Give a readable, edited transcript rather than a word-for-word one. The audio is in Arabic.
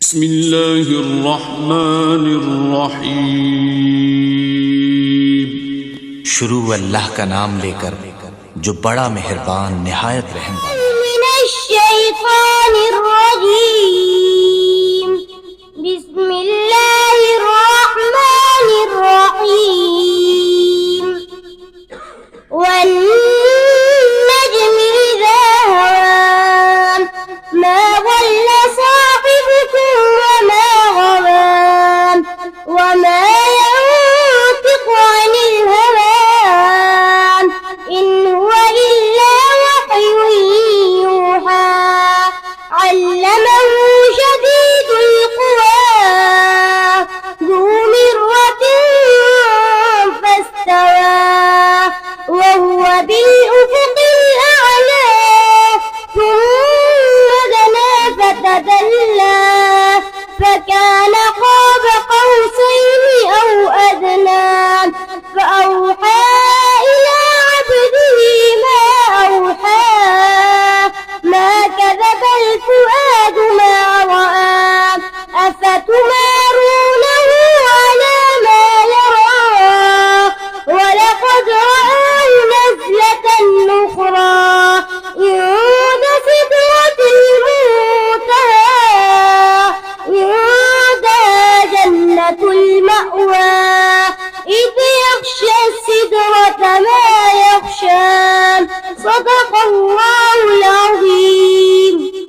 بسم الله الرحمن الرحیم۔ शुरू अल्लाह का नाम लेकर जो बड़ा मेहरबान निहायत रहम वाला। من الشيطان الرجيم بسم الله الرحمن الرحيم والنجم إذا هوى ما ضل صاحبكم وما غوى وما ينطق عن الهوى إن هو إلا وحي يوحى علمه شديد القوى ذو مرة فاستوى وهو بالأفق الأعلى ثم دنا فتدلى فكان قاب قوسين أو أدنى فأوحى إلى عبده ما أوحى ما كذب الفؤاد ما رأى أفتمارونه على ما يرى ولقد رآه نزلة أخرى عند سدرة المنتهى عندها جنة المأوى إذ يغشى السدرة ما يغشى صدق الله